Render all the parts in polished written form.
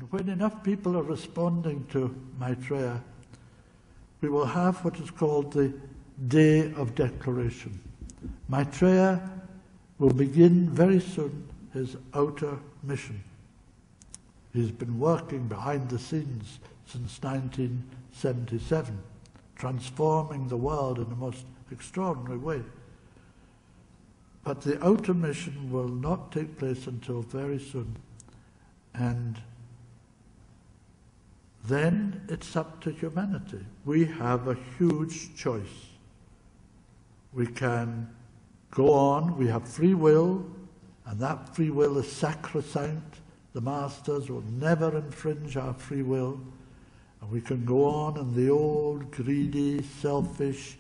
And when enough people are responding to Maitreya, we will have what is called the Day of Declaration. Maitreya will begin very soon his outer mission. He's been working behind the scenes since 1977, transforming the world in the most extraordinary way. But the outer mission will not take place until very soon. And then it's up to humanity. We have a huge choice. We can go on, we have free will, and that free will is sacrosanct. The masters will never infringe our free will. And we can go on in the old, greedy, selfish,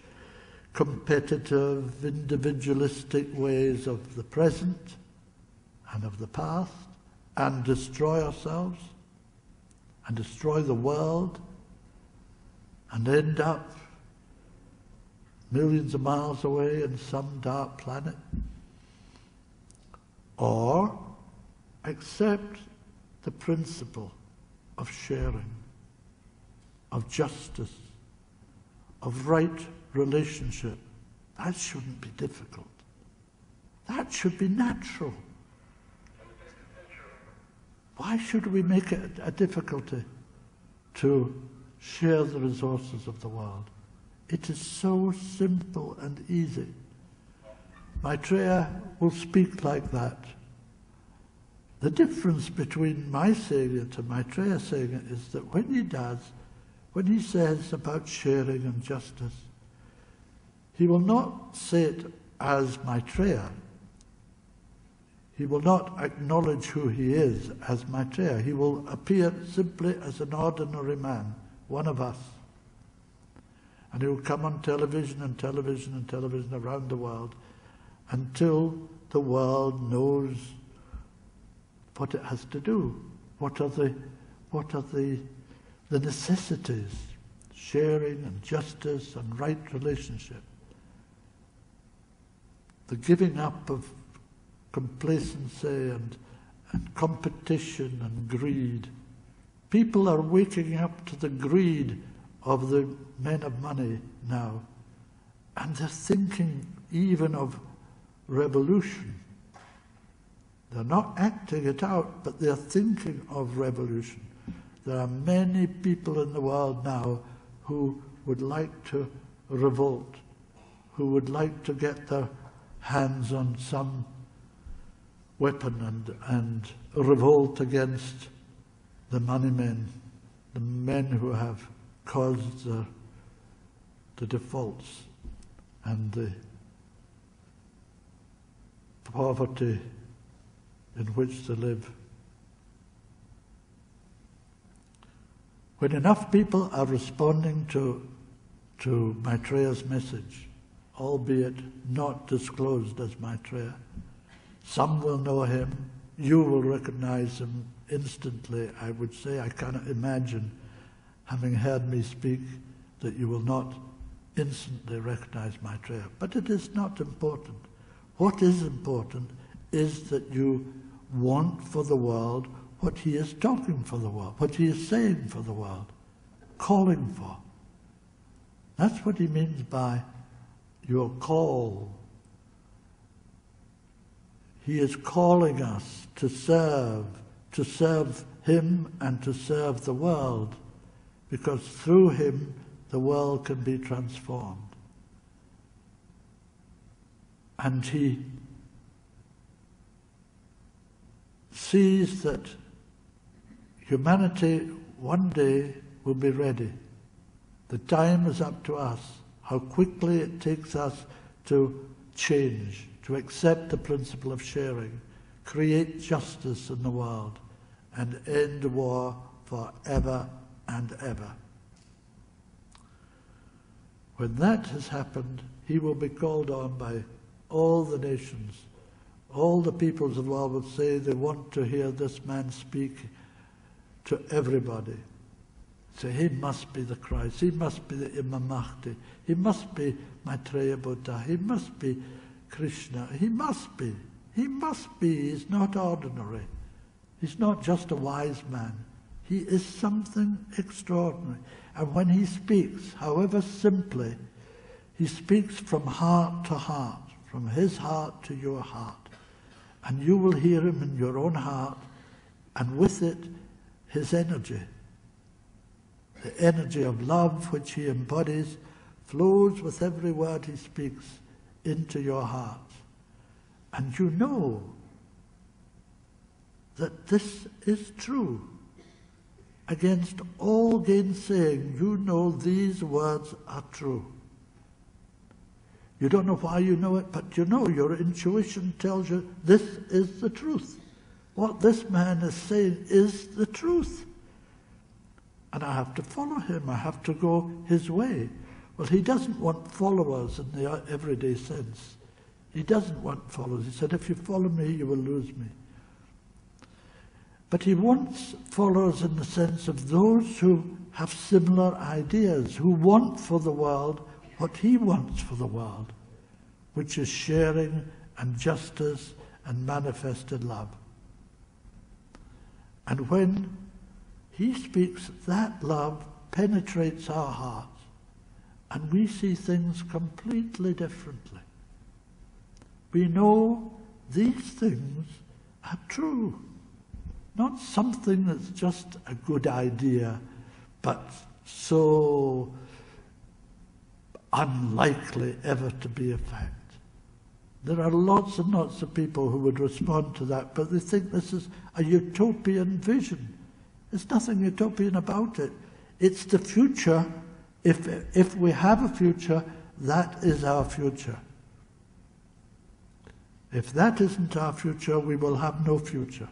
competitive, individualistic ways of the present and of the past, and destroy ourselves, and destroy the world, and end up millions of miles away in some dark planet. Or accept the principle of sharing, of justice, of right relationship. That shouldn't be difficult. That should be natural. Why should we make it a difficulty to share the resources of the world? It is so simple and easy. Maitreya will speak like that. The difference between my saying it and Maitreya saying it is that when he says about sharing and justice, he will not say it as Maitreya. He will not acknowledge who he is as Maitreya. He will appear simply as an ordinary man, one of us. And he will come on television and television and television around the world until the world knows what it has to do. What are the necessities? Sharing and justice and right relationship. The giving up of complacency and competition and greed. People are waking up to the greed of the men of money now, and they're thinking even of revolution. They're not acting it out, but they're thinking of revolution. There are many people in the world now who would like to revolt, who would like to get their hands on some weapon and revolt against the money men, the men who have caused the defaults and the poverty in which they live. When enough people are responding to Maitreya's message, albeit not disclosed as Maitreya, some will know him, you will recognize him instantly, I would say. I cannot imagine, having heard me speak, that you will not instantly recognize Maitreya. But it is not important. What is important is that you want for the world what he is talking for the world, what he is saying for the world, calling for. That's what he means by your call. He is calling us to serve him and to serve the world, because through him the world can be transformed. And he sees that humanity one day will be ready. The time is up to us, how quickly it takes us to change, to accept the principle of sharing, create justice in the world, and end war forever and ever. When that has happened, he will be called on by all the nations. All the peoples of the world will say they want to hear this man speak to everybody. Say, he must be the Christ, he must be the Imam Mahdi, he must be Maitreya Buddha, he must be Krishna, he must be, he's not ordinary. He's not just a wise man, He is something extraordinary. And when he speaks, however simply, he speaks from heart to heart, from his heart to your heart. And you will hear him in your own heart, and with it, his energy. The energy of love which he embodies flows with every word he speaks into your heart. And you know that this is true. Against all gainsaying, you know these words are true. You don't know why you know it, but you know, your intuition tells you this is the truth. What this man is saying is the truth. And I have to follow him, I have to go his way. Well, he doesn't want followers in the everyday sense. He doesn't want followers. He said, if you follow me, you will lose me. But he wants followers in the sense of those who have similar ideas, who want for the world what he wants for the world, which is sharing and justice and manifested love. And when he speaks, that love penetrates our hearts, and we see things completely differently. We know these things are true. Not something that's just a good idea, but so unlikely ever to be a fact. There are lots and lots of people who would respond to that, but they think this is a utopian vision. There's nothing utopian about it. It's the future. If we have a future, that is our future. If that isn't our future, we will have no future.